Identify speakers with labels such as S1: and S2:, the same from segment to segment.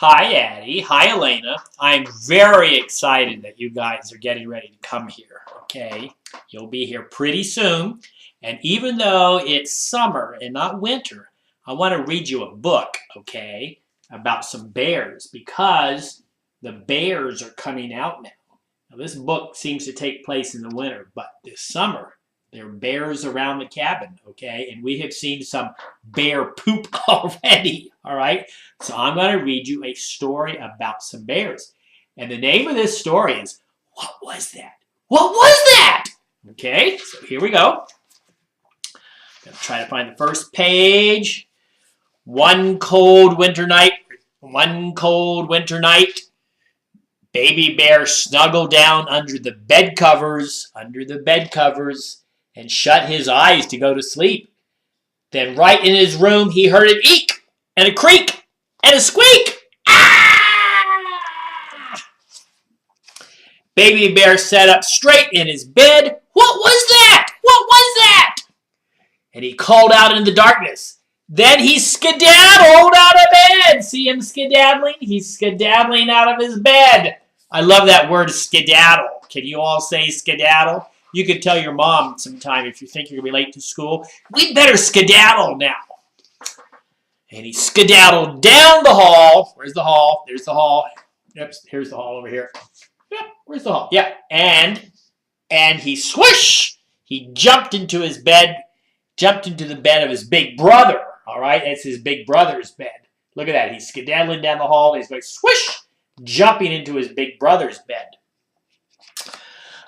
S1: Hi, Addy. Hi, Elena. I'm very excited that you guys are getting ready to come here, okay? You'll be here pretty soon. And even though it's summer and not winter, I want to read you a book, okay, about some bears because the bears are coming out now. Now, this book seems to take place in the winter, but this summer, there are bears around the cabin, okay? And we have seen some bear poop already, all right? So I'm going to read you a story about some bears. And the name of this story is, What Was That? What was that? Okay, so here we go. Going to try to find the first page. One cold winter night. Baby bear snuggled down under the bed covers, and shut his eyes to go to sleep. Then right in his room he heard an eek and a creak and a squeak. Ah! Baby bear sat up straight in his bed. What was that? What was that? And he called out in the darkness. Then he skedaddled out of bed. See him skedaddling? He's skedaddling out of his bed. I love that word skedaddle. Can you all say skedaddle? You could tell your mom sometime if you think you're going to be late to school, we'd better skedaddle now. And he skedaddled down the hall. Where's the hall? There's the hall. Yep, here's the hall over here. Yep, where's the hall? Yep, and he swoosh. He jumped into his bed, jumped into the bed of his big brother. All right, it's his big brother's bed. Look at that. He's skedaddling down the hall. He's going swoosh, jumping into his big brother's bed.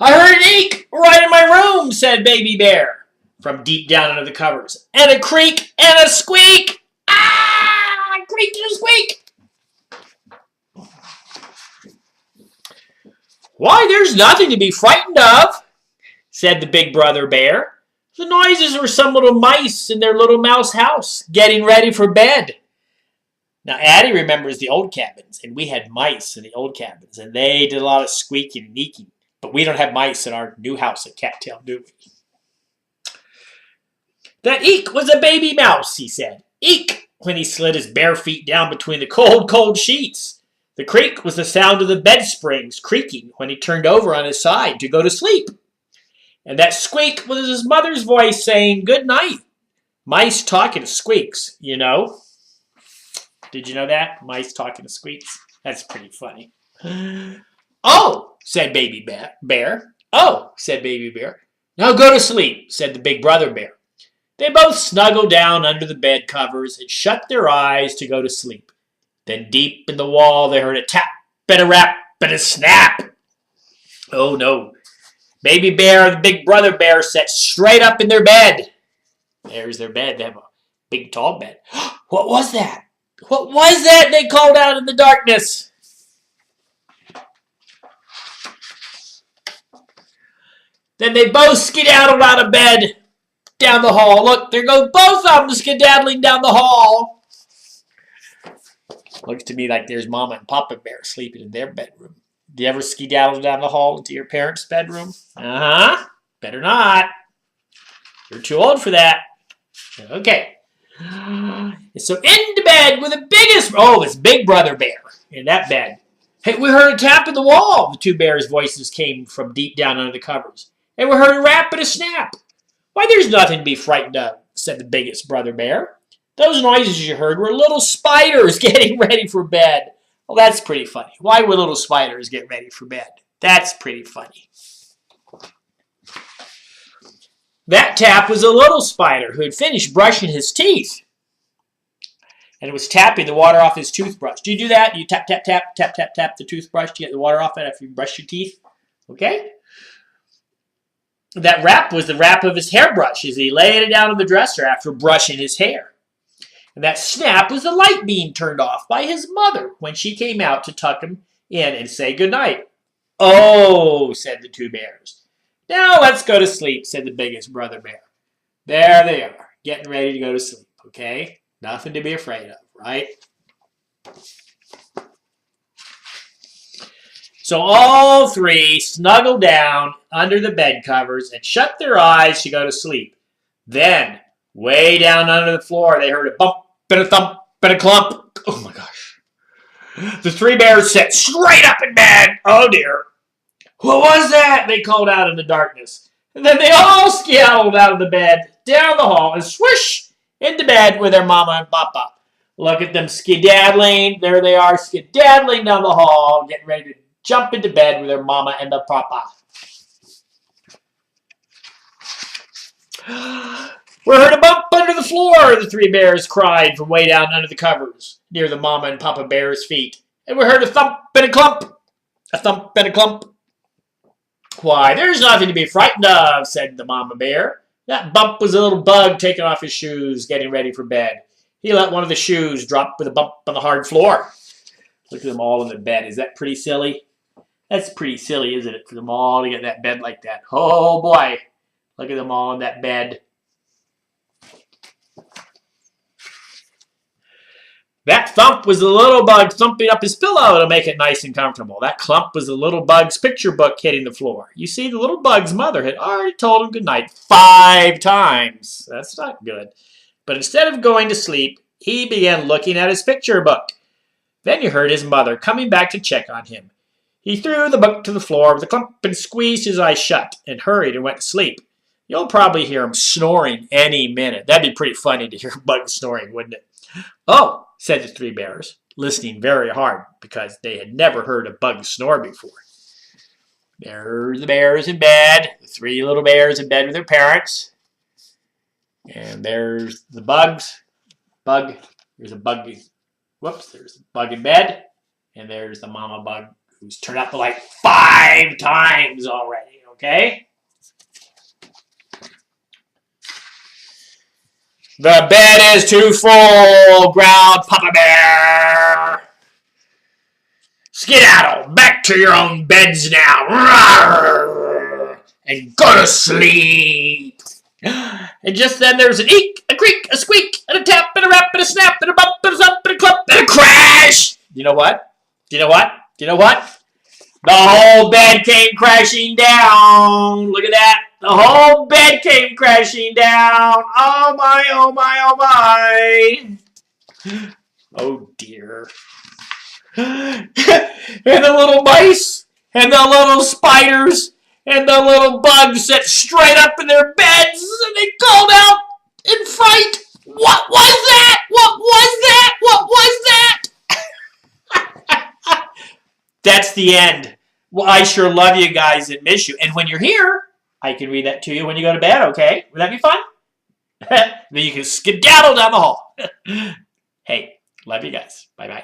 S1: I heard an eek right in my room, said Baby Bear, from deep down under the covers. And a creak and a squeak. Ah! Creak and a squeak. Why, there's nothing to be frightened of, said the big brother bear. The noises were some little mice in their little mouse house, getting ready for bed. Now, Addy remembers the old cabins, and we had mice in the old cabins, and they did a lot of squeaking and eeking. But we don't have mice in our new house at Cattail, do we? That eek was a baby mouse, he said. Eek, when he slid his bare feet down between the cold, cold sheets. The creak was the sound of the bed springs creaking when he turned over on his side to go to sleep. And that squeak was his mother's voice saying, good night. Mice talking to squeaks, you know. Did you know that? Mice talking to squeaks? That's pretty funny. Oh, said Baby Bear. Oh, said Baby Bear. Now go to sleep, said the big brother bear. They both snuggled down under the bed covers and shut their eyes to go to sleep. Then deep in the wall they heard a tap and a rap and a snap. Oh, no. Baby Bear and the big brother bear sat straight up in their bed. There's their bed. They have a big, tall bed. What was that? What was that? They called out in the darkness. Then they both skedaddled out of bed down the hall. Look, there go both of them skedaddling down the hall. Looks to me like there's Mama and Papa Bear sleeping in their bedroom. Do you ever skedaddle down the hall into your parents' bedroom? Uh-huh. Better not. You're too old for that. Okay. So into bed with the biggest... Oh, it's Big Brother Bear in that bed. Hey, we heard a tap in the wall. The two bears' voices came from deep down under the covers. And we heard a rap and a snap. Why, there's nothing to be frightened of, said the biggest brother bear. Those noises you heard were little spiders getting ready for bed. Well, that's pretty funny. Why would little spiders get ready for bed? That's pretty funny. That tap was a little spider who had finished brushing his teeth. And it was tapping the water off his toothbrush. Do you do that? You tap, tap, tap, tap, tap, tap the toothbrush to get the water off it after you brush your teeth? Okay? That rap was the rap of his hairbrush as he laid it down on the dresser after brushing his hair. And that snap was the light being turned off by his mother when she came out to tuck him in and say goodnight. Oh, said the two bears. Now let's go to sleep, said the biggest brother bear. There they are, getting ready to go to sleep, okay? Nothing to be afraid of, right? So all three snuggled down under the bed covers and shut their eyes to go to sleep. Then, way down under the floor, they heard a bump and a thump and a clump. Oh my gosh. The three bears sat straight up in bed. Oh, dear. What was that? They called out in the darkness. And then they all skedaddled out of the bed, down the hall, and swish into bed with their mama and papa. Look at them skedaddling. There they are, skedaddling down the hall, getting ready to jump into bed with their mama and the papa. We heard a bump under the floor, the three bears cried from way down under the covers, near the mama and papa bear's feet. And we heard a thump and a clump, a thump and a clump. Why, there's nothing to be frightened of, said the mama bear. That bump was a little bug taking off his shoes, getting ready for bed. He let one of the shoes drop with a bump on the hard floor. Look at them all in the bed. Is that pretty silly? That's pretty silly, isn't it, for them all to get that bed like that? Oh, boy. Look at them all in that bed. That thump was the little bug thumping up his pillow to make it nice and comfortable. That clump was the little bug's picture book hitting the floor. You see, the little bug's mother had already told him good night 5 times. That's not good. But instead of going to sleep, he began looking at his picture book. Then he heard his mother coming back to check on him. He threw the book to the floor with a clump and squeezed his eyes shut and hurried and went to sleep. You'll probably hear him snoring any minute. That'd be pretty funny to hear a bug snoring, wouldn't it? Oh, said the three bears, listening very hard because they had never heard a bug snore before. There's the bears in bed, the 3 little bears in bed with their parents. And there's the bugs. Bug. There's a bug. Whoops, there's a bug in bed. And there's the mama bug who's turned out the light 5 times already, okay? The bed is too full, growled Papa Bear. Skedaddle back to your own beds now. Rawr, and go to sleep. And just then there was an eek, a creak, a squeak, and a tap, and a rap, and a snap, and a bump, and a thump, and a clump, and a crash. You know what? Do you know what? Do you know what? The whole bed came crashing down. Look at that. The whole bed came crashing down. Oh my, oh my, oh my. Oh dear. And the little mice, and the little spiders, and the little bugs sat straight up in their beds, and they called out in fright, "What was that? What was that? What was that?" That's the end. Well, I sure love you guys and miss you. And when you're here, I can read that to you when you go to bed, okay? Would that be fun? Then you can skedaddle down the hall. Hey, love you guys. Bye-bye.